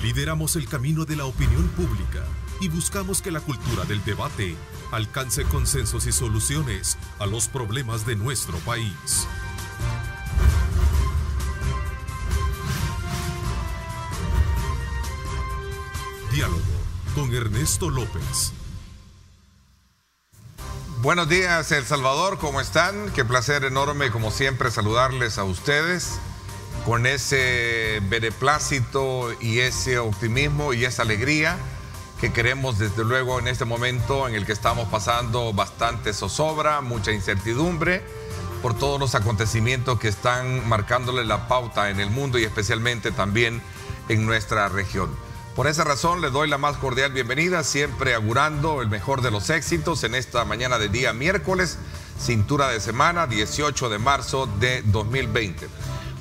Lideramos el camino de la opinión pública y buscamos que la cultura del debate alcance consensos y soluciones a los problemas de nuestro país. Diálogo con Ernesto López. Buenos días, El Salvador, ¿cómo están? Qué placer enorme, como siempre, saludarles a ustedes con ese beneplácito y ese optimismo y esa alegría que queremos desde luego en este momento en el que estamos pasando bastante zozobra, mucha incertidumbre por todos los acontecimientos que están marcándole la pauta en el mundo y especialmente también en nuestra región. Por esa razón les doy la más cordial bienvenida, siempre augurando el mejor de los éxitos en esta mañana de día miércoles, cintura de semana, 18 de marzo de 2020.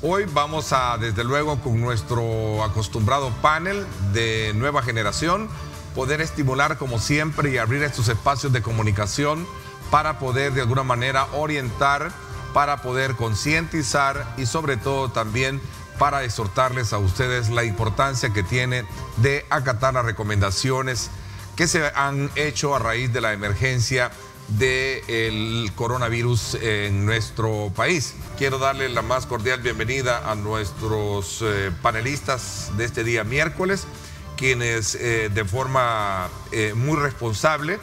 Hoy vamos a, desde luego, con nuestro acostumbrado panel de nueva generación, poder estimular como siempre y abrir estos espacios de comunicación para poder de alguna manera orientar, para poder concientizar y sobre todo también para exhortarles a ustedes la importancia que tiene de acatar las recomendaciones que se han hecho a raíz de la emergencia del coronavirus en nuestro país. Quiero darle la más cordial bienvenida a nuestros panelistas de este día miércoles, quienes de forma muy responsable,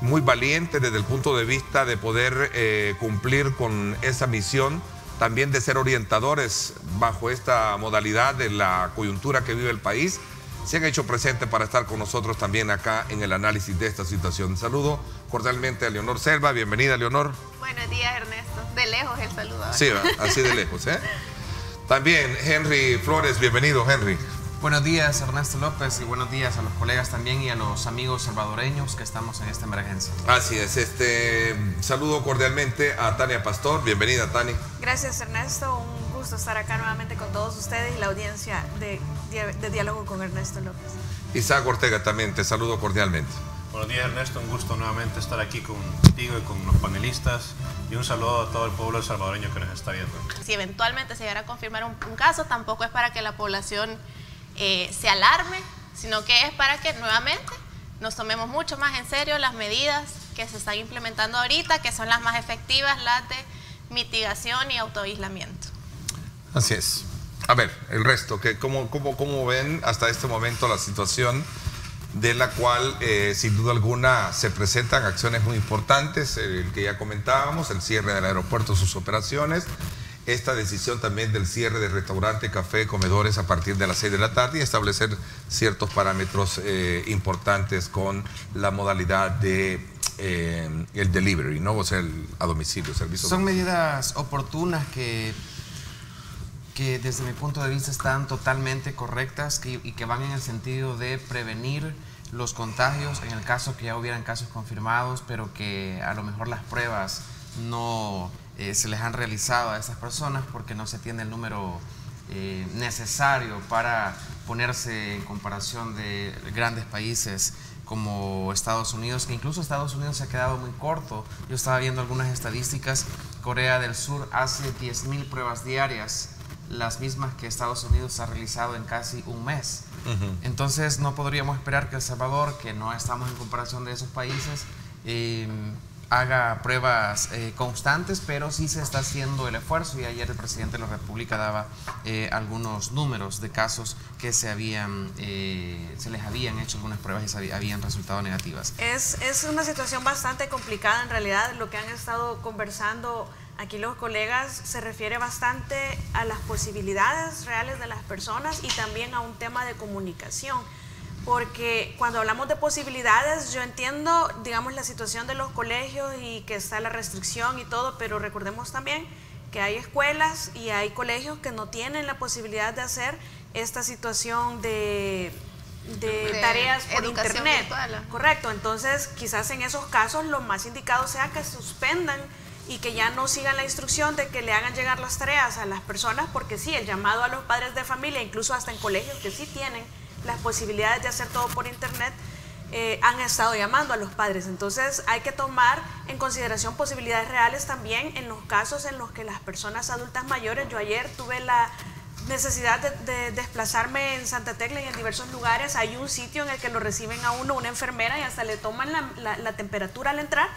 muy valiente desde el punto de vista de poder cumplir con esa misión, también de ser orientadores bajo esta modalidad de la coyuntura que vive el país, se han hecho presentes para estar con nosotros también acá en el análisis de esta situación. Saludo cordialmente a Leonor Selva. Bienvenida, Leonor. Buenos días, Ernesto. De lejos el saludo. Sí, así de lejos, ¿eh? También Henry Flores. Bienvenido, Henry. Buenos días, Ernesto López, y buenos días a los colegas también y a los amigos salvadoreños que estamos en esta emergencia. Así es, saludo cordialmente a Tania Pastor. Bienvenida, Tani. Gracias, Ernesto. Un gusto estar acá nuevamente con todos ustedes y la audiencia de Diálogo con Ernesto López. Isaac Ortega también, te saludo cordialmente. Buenos días, Ernesto. Un gusto nuevamente estar aquí contigo y con los panelistas. Y un saludo a todo el pueblo salvadoreño que nos está viendo. Si eventualmente se llegara a confirmar un caso, tampoco es para que la población se alarme, sino que es para que nuevamente nos tomemos mucho más en serio las medidas que se están implementando ahorita, que son las más efectivas, las de mitigación y autoaislamiento. Así es. A ver, el resto, ¿cómo ven hasta este momento la situación de la cual sin duda alguna se presentan acciones muy importantes, el que ya comentábamos, el cierre del aeropuerto, sus operaciones, esta decisión también del cierre de restaurantes, café, comedores a partir de las 6 de la tarde y establecer ciertos parámetros importantes con la modalidad de el delivery, ¿no? O sea, a domicilio, servicio. Son medidas oportunas que desde mi punto de vista están totalmente correctas y que van en el sentido de prevenir los contagios en el caso que ya hubieran casos confirmados, pero que a lo mejor las pruebas no se les han realizado a estas personas porque no se tiene el número necesario para ponerse en comparación de grandes países como Estados Unidos, que incluso Estados Unidos se ha quedado muy corto. Yo estaba viendo algunas estadísticas. Corea del Sur hace 10.000 pruebas diarias, las mismas que Estados Unidos ha realizado en casi un mes. Entonces no podríamos esperar que El Salvador, que no estamos en comparación de esos países, haga pruebas constantes, pero sí se está haciendo el esfuerzo, y ayer el presidente de la República daba algunos números de casos que se les habían hecho algunas pruebas y habían resultado negativas. Es una situación bastante complicada en realidad. Lo que han estado conversando aquí los colegas se refiere bastante a las posibilidades reales de las personas y también a un tema de comunicación. Porque cuando hablamos de posibilidades, yo entiendo, digamos, la situación de los colegios y que está la restricción y todo, pero recordemos también que hay escuelas y hay colegios que no tienen la posibilidad de hacer esta situación de tareas por internet. Virtual. Correcto, entonces quizás en esos casos lo más indicado sea que suspendan y que ya no sigan la instrucción de que le hagan llegar las tareas a las personas, porque sí, el llamado a los padres de familia, incluso hasta en colegios que sí tienen las posibilidades de hacer todo por internet, han estado llamando a los padres. Entonces hay que tomar en consideración posibilidades reales también en los casos en los que las personas adultas mayores, yo ayer tuve la necesidad de desplazarme en Santa Tecla y en diversos lugares. Hay un sitio en el que lo reciben a uno una enfermera y hasta le toman la temperatura al entrar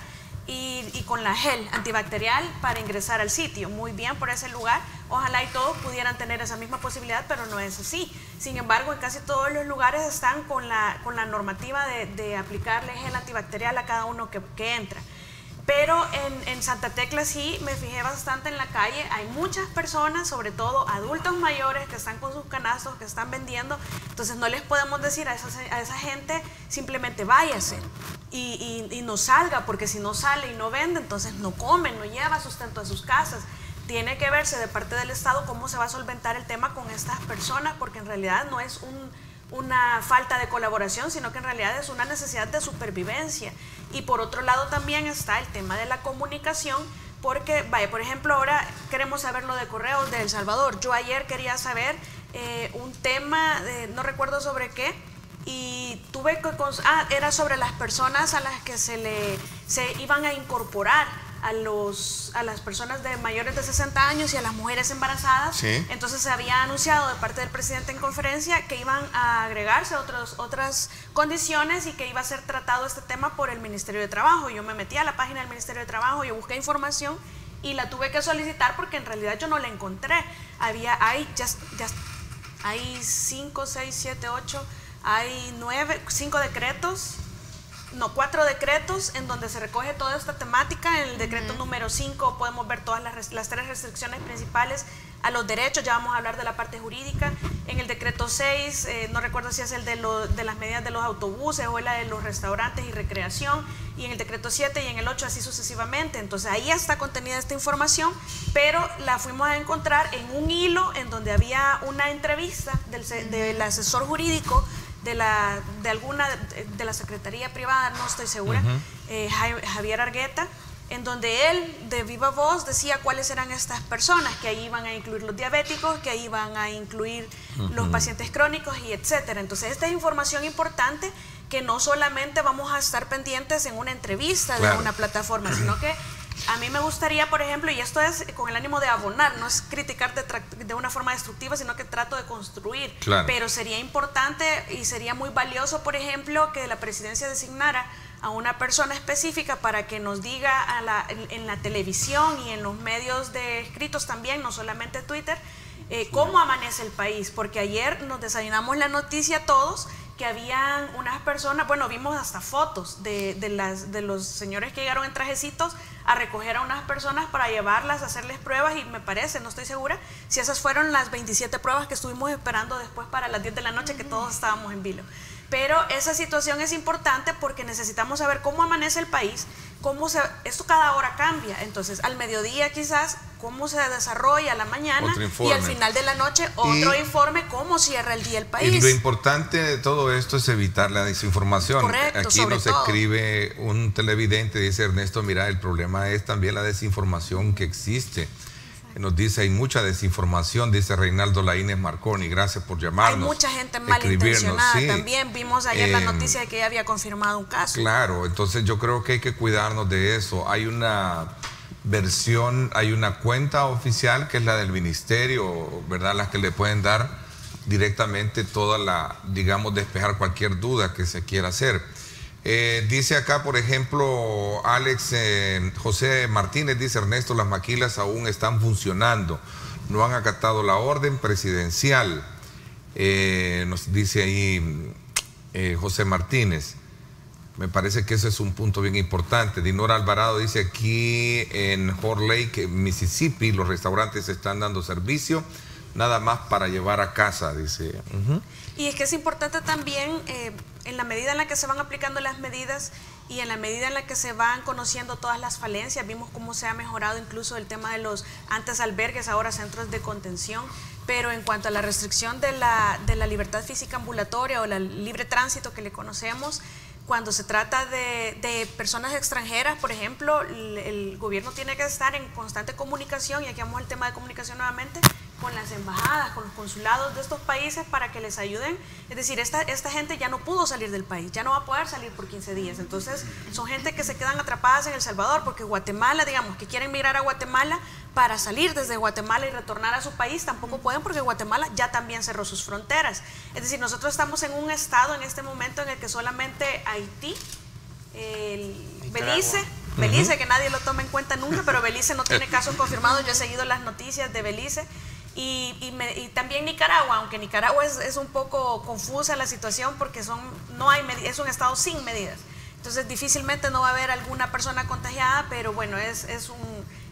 y con la gel antibacterial para ingresar al sitio. Muy bien por ese lugar. Ojalá y todos pudieran tener esa misma posibilidad, pero no es así. Sin embargo, en casi todos los lugares están con la normativa de aplicarle gel antibacterial a cada uno que entra. Pero en Santa Tecla sí me fijé bastante en la calle. Hay muchas personas, sobre todo adultos mayores, que están con sus canastos, que están vendiendo. Entonces no les podemos decir a esa gente simplemente váyase y no salga, porque si no sale y no vende, entonces no come, no lleva sustento a sus casas. Tiene que verse de parte del Estado cómo se va a solventar el tema con estas personas, porque en realidad no es una falta de colaboración, sino que en realidad es una necesidad de supervivencia. Y por otro lado también está el tema de la comunicación, porque, vaya, por ejemplo, ahora queremos saber lo de Correos de El Salvador. Yo ayer quería saber un tema, no recuerdo sobre qué, y tuve que... era sobre las personas a las que se iban a incorporar a las personas de mayores de 60 años y a las mujeres embarazadas. Sí. Entonces se había anunciado de parte del presidente en conferencia que iban a agregarse otras condiciones y que iba a ser tratado este tema por el Ministerio de Trabajo. Yo me metí a la página del Ministerio de Trabajo, yo busqué información y la tuve que solicitar porque en realidad yo no la encontré. Hay 5, 6, 7, 8, hay 4 decretos en donde se recoge toda esta temática. En el decreto número 5 podemos ver todas las 3 restricciones principales a los derechos, ya vamos a hablar de la parte jurídica. En el decreto 6, no recuerdo si es el de las medidas de los autobuses o la de los restaurantes y recreación, y en el decreto 7 y en el 8 así sucesivamente. Entonces ahí está contenida esta información, pero la fuimos a encontrar en un hilo en donde había una entrevista del asesor jurídico de la Secretaría Privada, no estoy segura, Javier Argueta, en donde él de viva voz decía cuáles eran estas personas, que ahí iban a incluir los diabéticos, que ahí iban a incluir los pacientes crónicos y etcétera. Entonces esta es información importante que no solamente vamos a estar pendientes en una entrevista de una plataforma, sino que a mí me gustaría, por ejemplo, y esto es con el ánimo de abonar, no es criticar de una forma destructiva, sino que trato de construir. Claro. Pero sería importante y sería muy valioso, por ejemplo, que la presidencia designara a una persona específica para que nos diga en la televisión y en los medios de escritos también, no solamente Twitter, cómo amanece el país. Porque ayer nos desayunamos la noticia todos que habían unas personas, bueno, vimos hasta fotos de los señores que llegaron en trajecitos a recoger a unas personas para llevarlas, a hacerles pruebas, y me parece, no estoy segura, si esas fueron las 27 pruebas que estuvimos esperando después para las 10 de la noche, que todos estábamos en vilo. Pero esa situación es importante porque necesitamos saber cómo amanece el país, esto cada hora cambia. Entonces, al mediodía quizás, cómo se desarrolla la mañana, y al final de la noche otro informe, cómo cierra el día el país. Y lo importante de todo esto es evitar la desinformación. Correcto, aquí nos escribe un televidente, dice Ernesto, mira, el problema es también la desinformación que existe. Nos dice, hay mucha desinformación, dice Reinaldo Laínez Marconi, gracias por llamarnos. Hay mucha gente malintencionada, sí. También vimos ayer la noticia de que ya había confirmado un caso. Claro, entonces yo creo que hay que cuidarnos de eso. Hay una versión, hay una cuenta oficial que es la del ministerio, ¿verdad? Las que le pueden dar directamente digamos, despejar cualquier duda que se quiera hacer. Dice acá, por ejemplo, Alex José Martínez, dice Ernesto, las maquilas aún están funcionando, no han acatado la orden presidencial. Nos dice ahí José Martínez. Me parece que ese es un punto bien importante. Dinora Alvarado dice, aquí en Horn Lake, Mississippi, los restaurantes están dando servicio, nada más para llevar a casa, dice. Y es que es importante también, en la medida en la que se van aplicando las medidas y en la medida en la que se van conociendo todas las falencias, vimos cómo se ha mejorado incluso el tema de los antes albergues, ahora centros de contención. Pero en cuanto a la restricción de la libertad física ambulatoria o la libre tránsito que le conocemos, cuando se trata de personas extranjeras, por ejemplo, el gobierno tiene que estar en constante comunicación, y aquí vamos al tema de comunicación nuevamente, con las embajadas, con los consulados de estos países para que les ayuden. Es decir, esta gente ya no pudo salir del país, ya no va a poder salir por 15 días. Entonces, son gente que se quedan atrapadas en El Salvador, porque Guatemala, digamos, que quieren migrar a Guatemala para salir desde Guatemala y retornar a su país, tampoco pueden porque Guatemala ya también cerró sus fronteras. Es decir, nosotros estamos en un estado en este momento en el que solamente Haití, Belice, que nadie lo toma en cuenta nunca, pero Belice no tiene casos confirmados. Yo he seguido las noticias de Belice y también Nicaragua, aunque Nicaragua es un poco confusa la situación porque es un estado sin medidas. Entonces difícilmente no va a haber alguna persona contagiada, pero bueno,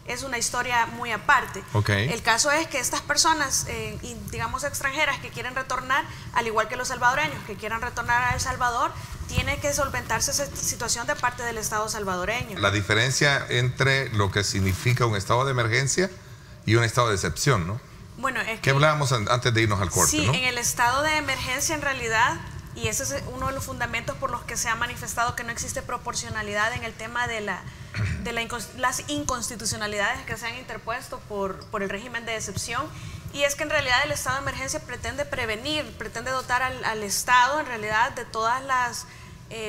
es una historia muy aparte. Okay. El caso es que estas personas, digamos extranjeras que quieren retornar, al igual que los salvadoreños que quieran retornar a El Salvador, tiene que solventarse esa situación de parte del Estado salvadoreño. La diferencia entre lo que significa un estado de emergencia y un estado de excepción, ¿no? Bueno, es que hablábamos antes de irnos al corte, sí, ¿no? En el estado de emergencia en realidad, y ese es uno de los fundamentos por los que se ha manifestado que no existe proporcionalidad en el tema de las inconstitucionalidades que se han interpuesto por el régimen de excepción, y es que en realidad el estado de emergencia pretende prevenir, pretende dotar al Estado en realidad de todas las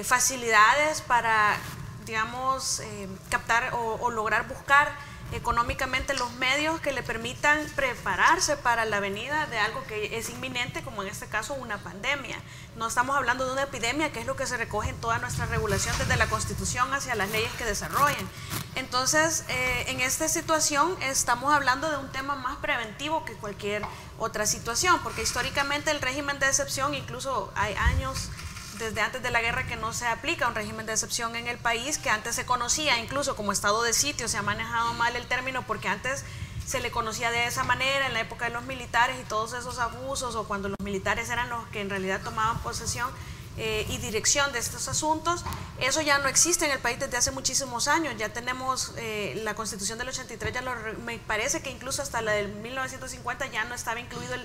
facilidades para, digamos, captar o lograr buscar económicamente los medios que le permitan prepararse para la venida de algo que es inminente, como en este caso una pandemia. No estamos hablando de una epidemia, que es lo que se recoge en toda nuestra regulación desde la Constitución hacia las leyes que desarrollan. Entonces, en esta situación estamos hablando de un tema más preventivo que cualquier otra situación, porque históricamente el régimen de excepción, incluso hay años desde antes de la guerra que no se aplica un régimen de excepción en el país, que antes se conocía incluso como estado de sitio. Se ha manejado mal el término porque antes se le conocía de esa manera en la época de los militares y todos esos abusos, o cuando los militares eran los que en realidad tomaban posesión y dirección de estos asuntos. Eso ya no existe en el país desde hace muchísimos años. Ya tenemos la Constitución del 83, me parece que incluso hasta la del 1950 ya no estaba incluido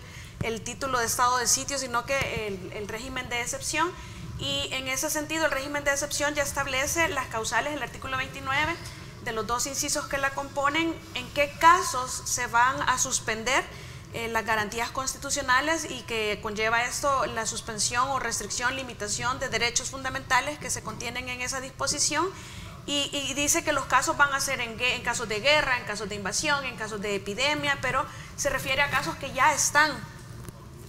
el título de estado de sitio, sino que el régimen de excepción. Y en ese sentido el régimen de excepción ya establece las causales, el artículo 29 de los dos incisos que la componen, en qué casos se van a suspender las garantías constitucionales, y que conlleva esto la suspensión o restricción, limitación de derechos fundamentales que se contienen en esa disposición, y dice que los casos van a ser en casos de guerra, en casos de invasión, en casos de epidemia, pero se refiere a casos que ya están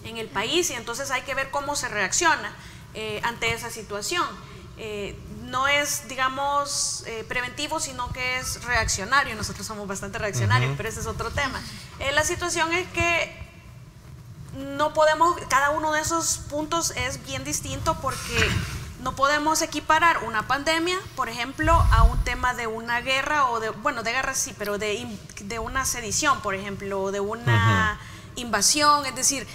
en el país, y entonces hay que ver cómo se reacciona ante esa situación. No es, digamos, preventivo, sino que es reaccionario. Nosotros somos bastante reaccionarios, pero ese es otro tema. La situación es que no podemos, cada uno de esos puntos es bien distinto, porque no podemos equiparar una pandemia, por ejemplo, a un tema de una guerra, o de guerra sí, pero de una sedición, por ejemplo, o de una invasión. Es decir,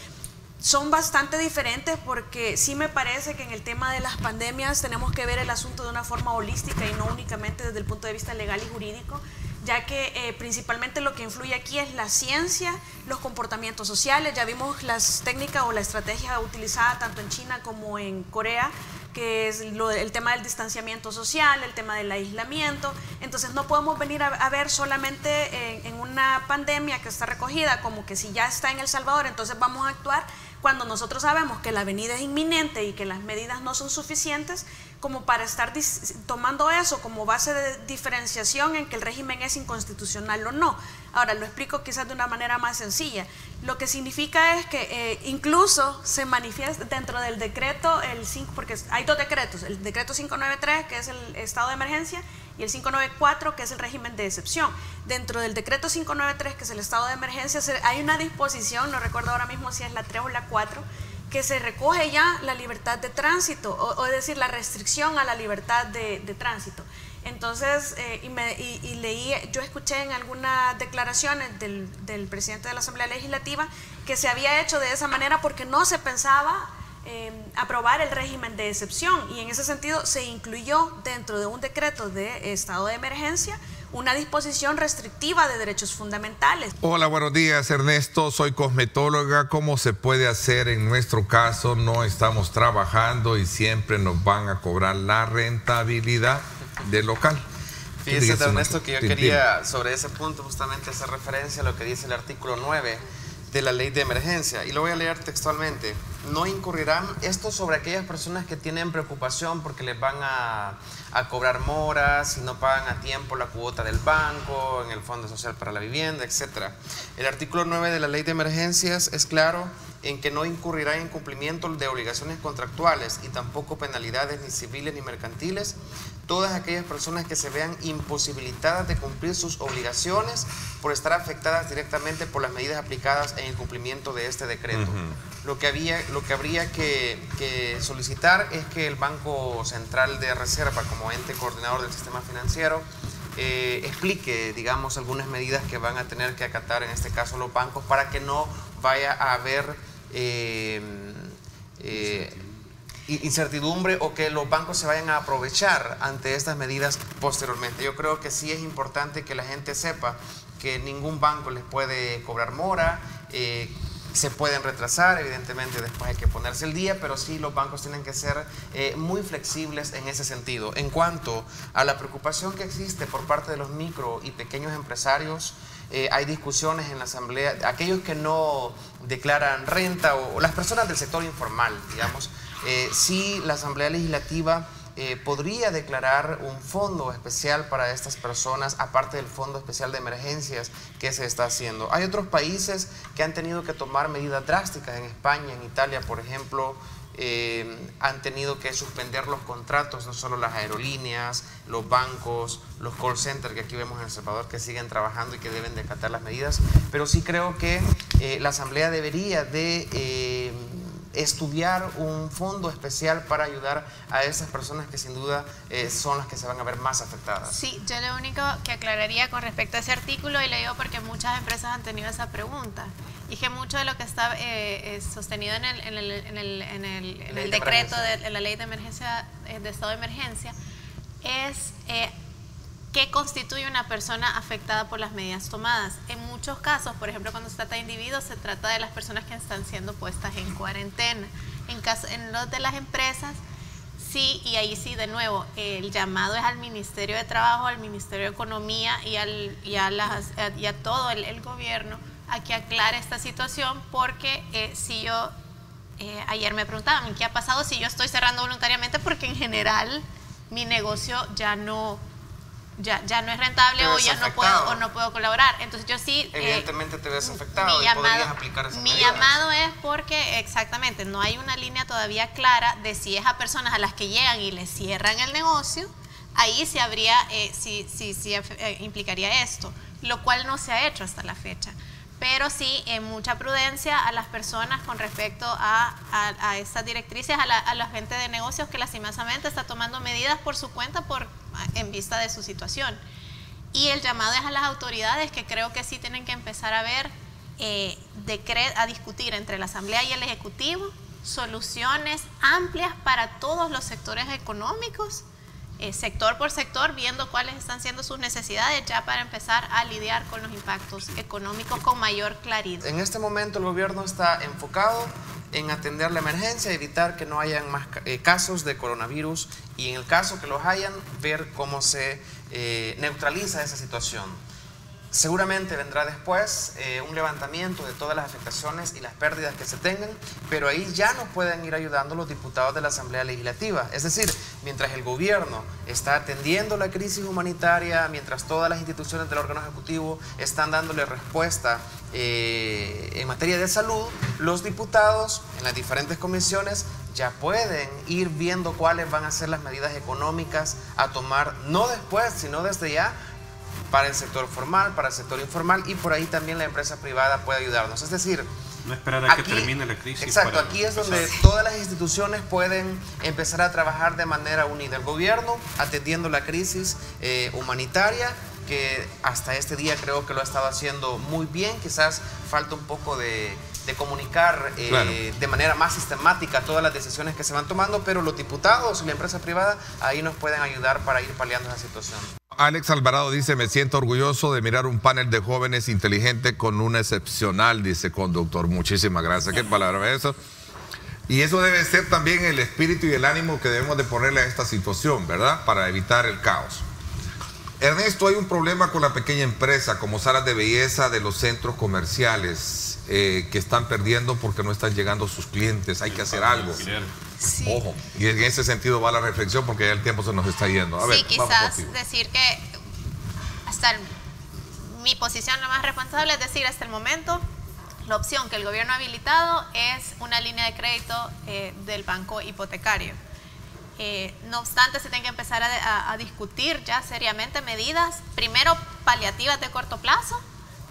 son bastante diferentes, porque sí me parece que en el tema de las pandemias tenemos que ver el asunto de una forma holística y no únicamente desde el punto de vista legal y jurídico, ya que principalmente lo que influye aquí es la ciencia, los comportamientos sociales. Ya vimos las técnicas o la estrategia utilizada tanto en China como en Corea, que es el tema del distanciamiento social, el tema del aislamiento. Entonces no podemos venir a ver solamente en una pandemia que está recogida como que si ya está en El Salvador, entonces vamos a actuar, cuando nosotros sabemos que la venida es inminente y que las medidas no son suficientes como para estar tomando eso como base de diferenciación en que el régimen es inconstitucional o no. Ahora, lo explico quizás de una manera más sencilla. Lo que significa es que incluso se manifiesta dentro del decreto, porque hay dos decretos, el decreto 593, que es el estado de emergencia, y el 594, que es el régimen de excepción. Dentro del decreto 593, que es el estado de emergencia, hay una disposición, no recuerdo ahora mismo si es la 3 o la 4, que se recoge ya la libertad de tránsito, o es decir, la restricción a la libertad de tránsito. Entonces, yo escuché en algunas declaraciones del presidente de la Asamblea Legislativa que se había hecho de esa manera porque no se pensaba aprobar el régimen de excepción, y en ese sentido se incluyó dentro de un decreto de estado de emergencia una disposición restrictiva de derechos fundamentales. Hola, buenos días, Ernesto. Soy cosmetóloga. ¿Cómo se puede hacer en nuestro caso? No estamos trabajando y siempre nos van a cobrar la rentabilidad del local. Fíjese, Ernesto, que yo quería sobre ese punto justamente hacer referencia a lo que dice el artículo 9 de la ley de emergencia, y lo voy a leer textualmente. no incurrirán, esto sobre aquellas personas que tienen preocupación porque les van a cobrar moras si no pagan a tiempo la cuota del banco, en el Fondo Social para la Vivienda, etc. El artículo 9 de la Ley de Emergencias es claro en que no incurrirá en incumplimiento de obligaciones contractuales y tampoco penalidades ni civiles ni mercantiles todas aquellas personas que se vean imposibilitadas de cumplir sus obligaciones por estar afectadas directamente por las medidas aplicadas en el cumplimiento de este decreto. Lo que habría que solicitar es que el Banco Central de Reserva, como ente coordinador del sistema financiero, explique, digamos, algunas medidas que van a tener que acatar, en este caso los bancos, para que no vaya a haber incertidumbre o que los bancos se vayan a aprovechar ante estas medidas posteriormente. Yo creo que sí es importante que la gente sepa que ningún banco les puede cobrar mora, se pueden retrasar, evidentemente después hay que ponerse el día, pero sí los bancos tienen que ser muy flexibles en ese sentido. En cuanto a la preocupación que existe por parte de los micro y pequeños empresarios, hay discusiones en la Asamblea, aquellos que no declaran renta o las personas del sector informal, digamos, sí la Asamblea Legislativa podría declarar un fondo especial para estas personas, aparte del Fondo Especial de Emergencias que se está haciendo. Hay otros países que han tenido que tomar medidas drásticas. En España, en Italia, por ejemplo, han tenido que suspender los contratos, no solo las aerolíneas, los bancos, los call centers que aquí vemos en El Salvador, que siguen trabajando y que deben de acatar las medidas. Pero sí creo que la Asamblea debería de estudiar un fondo especial para ayudar a esas personas que sin duda son las que se van a ver más afectadas. Sí, yo lo único que aclararía con respecto a ese artículo, y le digo porque muchas empresas han tenido esa pregunta, y que mucho de lo que está sostenido en el decreto de la Ley de Emergencia, de Estado de Emergencia, es ¿qué constituye una persona afectada por las medidas tomadas? En muchos casos, por ejemplo, cuando se trata de individuos, se trata de las personas que están siendo puestas en cuarentena. En los de las empresas, sí, y ahí sí, de nuevo, el llamado es al Ministerio de Trabajo, al Ministerio de Economía y a todo el gobierno a que aclare esta situación, porque si yo, ayer me preguntaban, ¿qué ha pasado si yo estoy cerrando voluntariamente? Porque en general mi negocio ya no es rentable o ya no puedo colaborar. Entonces yo sí... Evidentemente te ves afectado y podrías aplicar esas medidas. Mi llamado es porque exactamente no hay una línea todavía clara de si es a personas a las que llegan y les cierran el negocio, ahí sí habría, implicaría esto, lo cual no se ha hecho hasta la fecha. Pero sí, mucha prudencia a las personas con respecto a estas directrices, a la gente de negocios que lastimosamente está tomando medidas por su cuenta en vista de su situación. Y el llamado es a las autoridades, que creo que sí tienen que empezar a ver, a discutir entre la Asamblea y el Ejecutivo soluciones amplias para todos los sectores económicos, sector por sector, viendo cuáles están siendo sus necesidades ya para empezar a lidiar con los impactos económicos con mayor claridad. En este momento el gobierno está enfocado en atender la emergencia, evitar que no hayan más casos de coronavirus y en el caso que los hayan, ver cómo se neutraliza esa situación. Seguramente vendrá después un levantamiento de todas las afectaciones y las pérdidas que se tengan, pero ahí ya nos pueden ir ayudando los diputados de la Asamblea Legislativa. Es decir, mientras el gobierno está atendiendo la crisis humanitaria, mientras todas las instituciones del órgano ejecutivo están dándole respuesta en materia de salud, los diputados en las diferentes comisiones ya pueden ir viendo cuáles van a ser las medidas económicas a tomar, no después, sino desde ya, para el sector formal, para el sector informal, y por ahí también la empresa privada puede ayudarnos. Es decir, no esperar a que termine la crisis. Exacto, aquí es donde todas las instituciones pueden empezar a trabajar de manera unida. El gobierno atendiendo la crisis humanitaria, que hasta este día creo que lo ha estado haciendo muy bien. Quizás falta un poco de comunicar de manera más sistemática todas las decisiones que se van tomando, pero los diputados y la empresa privada ahí nos pueden ayudar para ir paliando esa situación. Alex Alvarado dice, me siento orgulloso de mirar un panel de jóvenes inteligentes con un excepcional, dice, conductor. Muchísimas gracias. ¿Qué palabra es eso? Y eso debe ser también el espíritu y el ánimo que debemos de ponerle a esta situación, ¿verdad? Para evitar el caos. Ernesto, hay un problema con la pequeña empresa como salas de belleza de los centros comerciales. que están perdiendo porque no están llegando sus clientes. Hay que hacer algo. Sí. Ojo, y en ese sentido va la reflexión porque ya el tiempo se nos está yendo. A ver, sí, quizás decir que mi posición lo más responsable es decir, hasta el momento, la opción que el gobierno ha habilitado es una línea de crédito del banco hipotecario. No obstante, se tienen que empezar a discutir ya seriamente medidas, primero paliativas de corto plazo,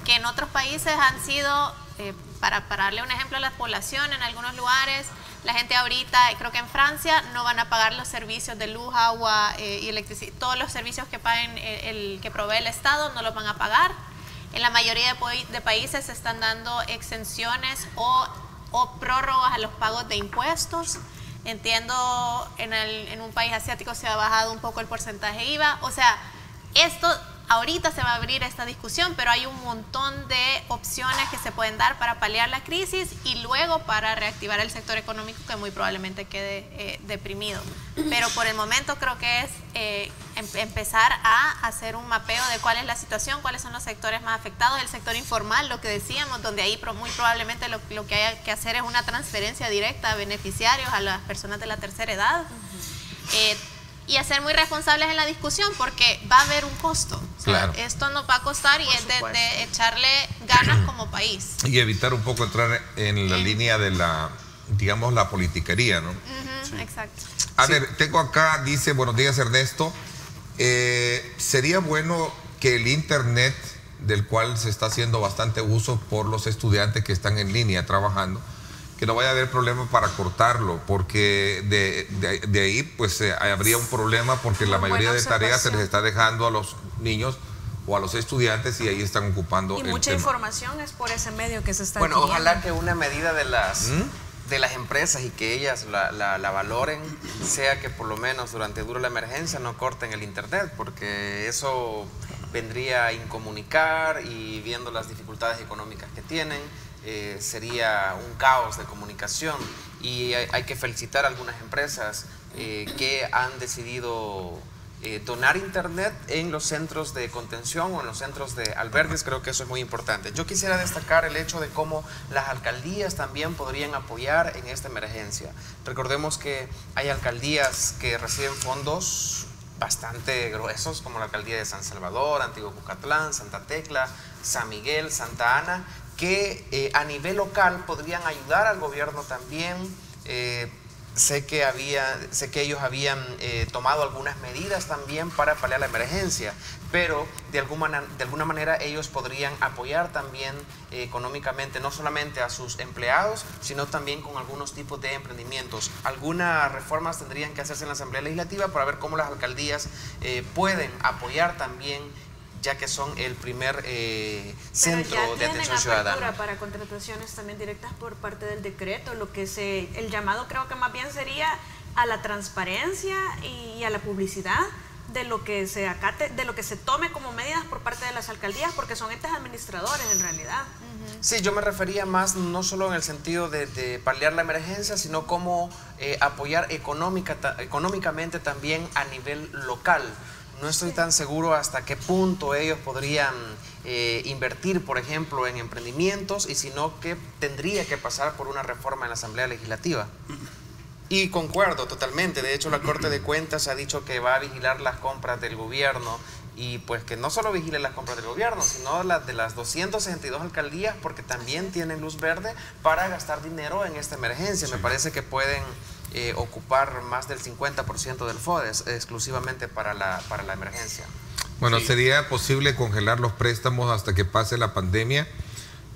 que en otros países han sido, para darle un ejemplo a la población, en algunos lugares, la gente ahorita, creo que en Francia, no van a pagar los servicios de luz, agua y electricidad, todos los servicios que paguen que provee el Estado no los van a pagar. En la mayoría de países se están dando exenciones o prórrogas a los pagos de impuestos. Entiendo, en un país asiático se ha bajado un poco el porcentaje IVA. O sea, esto ahorita se va a abrir esta discusión, pero hay un montón de opciones que se pueden dar para paliar la crisis y luego para reactivar el sector económico que muy probablemente quede deprimido. Pero por el momento creo que es empezar a hacer un mapeo de cuál es la situación, cuáles son los sectores más afectados, el sector informal, lo que decíamos, donde ahí muy probablemente lo que hay que hacer es una transferencia directa a beneficiarios, a las personas de la tercera edad. Y a ser muy responsables en la discusión porque va a haber un costo. O sea, claro. Esto nos va a costar y es de echarle ganas como país. Y evitar un poco entrar en la línea de la, digamos, la politiquería, ¿no? Sí. Exacto. A ver, tengo acá, dice, buenos días Ernesto, sería bueno que el internet, del cual se está haciendo bastante uso por los estudiantes que están en línea trabajando, que no vaya a haber problema para cortarlo, porque de ahí pues habría un problema porque la mayoría de tareas se les está dejando a los niños o a los estudiantes y ahí están ocupando y el mucha tema. información es por ese medio que se está Bueno, adquiriendo. ojalá que una medida de las empresas y que ellas la valoren sea que por lo menos durante dura la emergencia no corten el internet, porque eso vendría a incomunicar y viendo las dificultades económicas que tienen, sería un caos de comunicación y hay que felicitar a algunas empresas que han decidido donar internet en los centros de contención o en los centros de albergues. Creo que eso es muy importante. Yo quisiera destacar el hecho de cómo las alcaldías también podrían apoyar en esta emergencia. Recordemos que hay alcaldías que reciben fondos bastante gruesos, como la alcaldía de San Salvador, Antiguo Cucatlán, Santa Tecla, San Miguel, Santa Ana, que a nivel local podrían ayudar al gobierno también. Sé que ellos habían tomado algunas medidas también para paliar la emergencia, pero de alguna manera ellos podrían apoyar también económicamente no solamente a sus empleados, sino también con algunos tipos de emprendimientos. Algunas reformas tendrían que hacerse en la Asamblea Legislativa para ver cómo las alcaldías pueden apoyar también, ya que son el primer centro de atención ciudadana. Para contrataciones también directas por parte del decreto, el llamado creo que más bien sería a la transparencia y a la publicidad de lo que se acate, de lo que se tome como medidas por parte de las alcaldías, porque son entes administradores en realidad. Sí, yo me refería más no solo en el sentido de paliar la emergencia, sino como apoyar económicamente también a nivel local. No estoy tan seguro hasta qué punto ellos podrían invertir, por ejemplo, en emprendimientos, y sino que tendría que pasar por una reforma en la Asamblea Legislativa. Y concuerdo totalmente. De hecho, la Corte de Cuentas ha dicho que va a vigilar las compras del gobierno, y pues que no solo vigile las compras del gobierno, sino las de las 262 alcaldías, porque también tienen luz verde para gastar dinero en esta emergencia. Sí. Me parece que pueden ocupar más del 50% del FODES exclusivamente para la emergencia. Bueno, sí. ¿Sería posible congelar los préstamos hasta que pase la pandemia?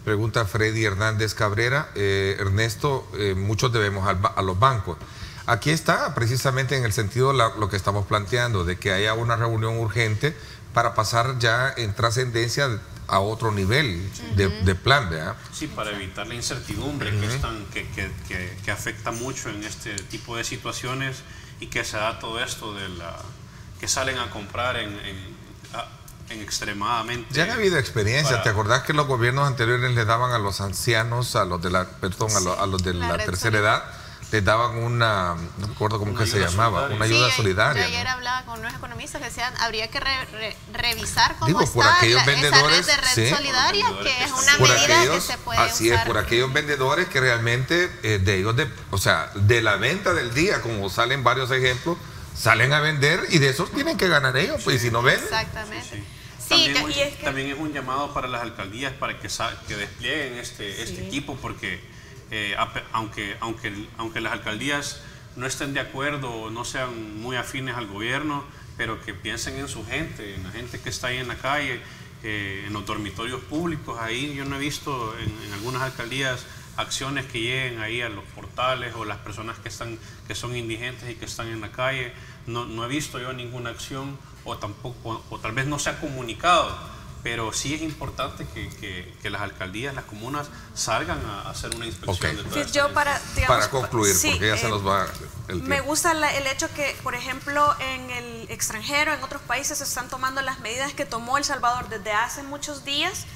Pregunta Freddy Hernández Cabrera. Ernesto, muchos debemos a los bancos. Aquí está precisamente en el sentido lo que estamos planteando, de que haya una reunión urgente para pasar ya en trascendencia a otro nivel de plan, ¿verdad? Sí, para evitar la incertidumbre que afecta mucho en este tipo de situaciones y que se da todo esto que salen a comprar en extremadamente. Ya han habido experiencias. ¿Te acordás que los gobiernos anteriores le daban a los ancianos, a los de la, perdón, a los de la tercera edad, les daban una, no me acuerdo cómo que se llamaba, una ayuda solidaria. Yo ayer hablaba con unos economistas que decían, habría que revisar cómo por está aquellos vendedores, esa red de red solidaria, que es una por medida aquellos, que se puede así usar. es, por aquellos vendedores que realmente de ellos, o sea, de la venta del día, como salen varios ejemplos, salen a vender y de esos tienen que ganar ellos, pues, y si no venden. Exactamente. También es un llamado para las alcaldías para que desplieguen este equipo, porque aunque las alcaldías no estén de acuerdo o no sean muy afines al gobierno, pero que piensen en su gente, en la gente que está ahí en la calle, en los dormitorios públicos. Ahí yo no he visto en algunas alcaldías acciones que lleguen ahí a los portales, o las personas que son indigentes y que están en la calle. No he visto yo ninguna acción, o tal vez no se ha comunicado, pero sí es importante que las alcaldías, las comunas salgan a hacer una inspección de todas yo para concluir, porque ya se nos va el tiempo. Me gusta el hecho que, por ejemplo, en el extranjero, en otros países, se están tomando las medidas que tomó El Salvador desde hace muchos días,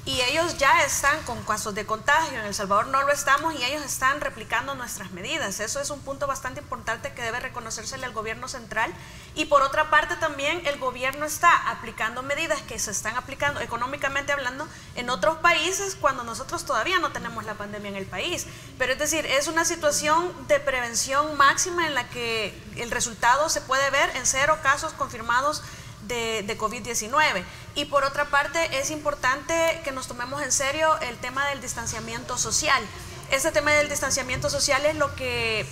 y ellos ya están con casos de contagio. En El Salvador no lo estamos, y ellos están replicando nuestras medidas. Eso es un punto bastante importante que debe reconocérsele al gobierno central. Y por otra parte también el gobierno está aplicando medidas que se están aplicando económicamente hablando en otros países, cuando nosotros todavía no tenemos la pandemia en el país. Pero es decir, es una situación de prevención máxima en la que el resultado se puede ver en 0 casos confirmados de COVID-19. Y por otra parte es importante que nos tomemos en serio el tema del distanciamiento social. Este tema del distanciamiento social es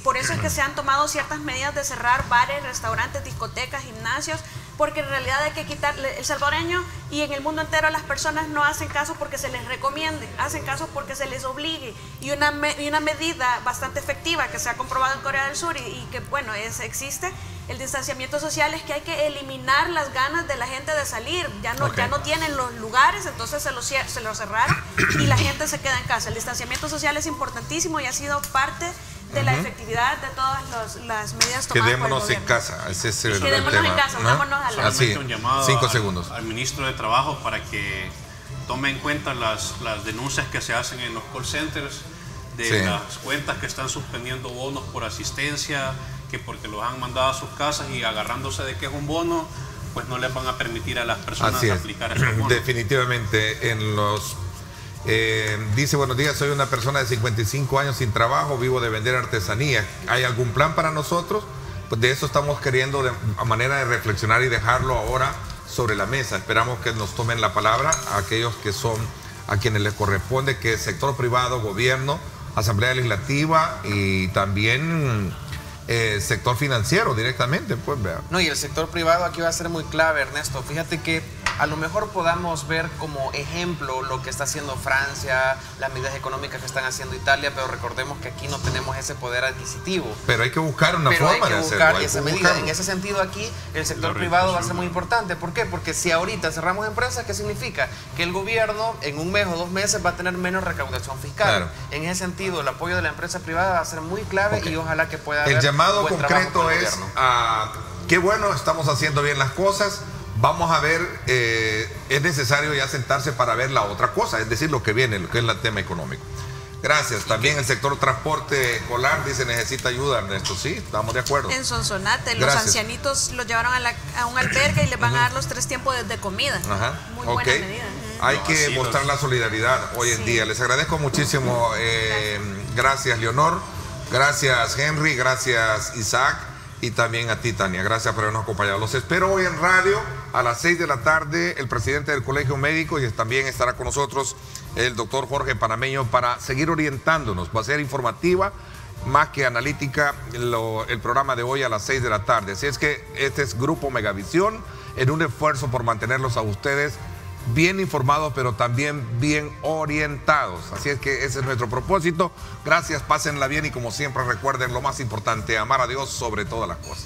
por eso es que se han tomado ciertas medidas de cerrar bares, restaurantes, discotecas, gimnasios, porque en realidad hay que quitarle. El salvadoreño y en el mundo entero las personas no hacen caso porque se les recomiende, hacen caso porque se les obligue. Y una medida bastante efectiva que se ha comprobado en Corea del Sur y que bueno, existe, el distanciamiento social, es que hay que eliminar las ganas de la gente de salir. Ya no tienen los lugares, entonces se los cerraron y la gente se queda en casa. El distanciamiento social es importantísimo y ha sido parte de la efectividad de todas las medidas tomadas. Quedémonos en casa, ese es el Quedémonos tema. en casa, unámonos a la Así, un llamado 5 segundos. al ministro de Trabajo para que tome en cuenta las denuncias que se hacen en los call centers de las cuentas que están suspendiendo bonos por asistencia, que porque los han mandado a sus casas y agarrándose de que es un bono, pues no les van a permitir a las personas aplicar esos bonos. Definitivamente dice, buenos días, soy una persona de 55 años sin trabajo, vivo de vender artesanía. ¿Hay algún plan para nosotros? Pues de eso estamos queriendo, a manera de reflexionar y dejarlo ahora sobre la mesa. Esperamos que nos tomen la palabra a aquellos que son a quienes les corresponde, que es sector privado, gobierno, Asamblea Legislativa y también sector financiero directamente, pues vea. No, y el sector privado aquí va a ser muy clave, Ernesto. Fíjate que a lo mejor podamos ver como ejemplo lo que está haciendo Francia, las medidas económicas que están haciendo Italia, pero recordemos que aquí no tenemos ese poder adquisitivo. Pero hay que buscar una forma de hacerlo. Esa medida. En ese sentido aquí el sector privado va a ser muy importante. ¿Por qué? Porque si ahorita cerramos empresas, ¿qué significa? Que el gobierno en 1 mes o 2 meses va a tener menos recaudación fiscal. Claro. En ese sentido el apoyo de la empresa privada va a ser muy clave y ojalá que pueda haber el llamado concreto es qué bueno, estamos haciendo bien las cosas. Vamos a ver, es necesario ya sentarse para ver la otra cosa, es decir, lo que viene, lo que es el tema económico. Gracias. También el sector transporte escolar dice necesita ayuda, Ernesto. Sí, estamos de acuerdo. En Sonsonate, los ancianitos los llevaron a un albergue y les van a dar los 3 tiempos de comida. Muy buena medida. Hay que mostrar la solidaridad hoy en día. Les agradezco muchísimo. Gracias, Leonor. Gracias, Henry. Gracias, Isaac. Y también a ti, Tania. Gracias por habernos acompañado. Los espero hoy en radio a las 6 de la tarde. El presidente del Colegio Médico y también estará con nosotros el doctor Jorge Panameño para seguir orientándonos. Va a ser informativa más que analítica el programa de hoy a las 6 de la tarde. Así es que este es Grupo Megavisión en un esfuerzo por mantenerlos a ustedes bien informados, pero también bien orientados. Así es que ese es nuestro propósito. Gracias, pásenla bien y como siempre recuerden lo más importante, amar a Dios sobre todas las cosas.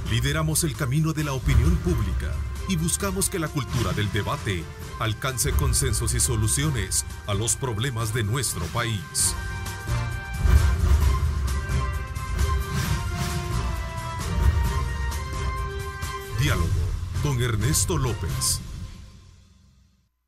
Lideramos el camino de la opinión pública y buscamos que la cultura del debate alcance consensos y soluciones a los problemas de nuestro país. Diálogo con Ernesto López.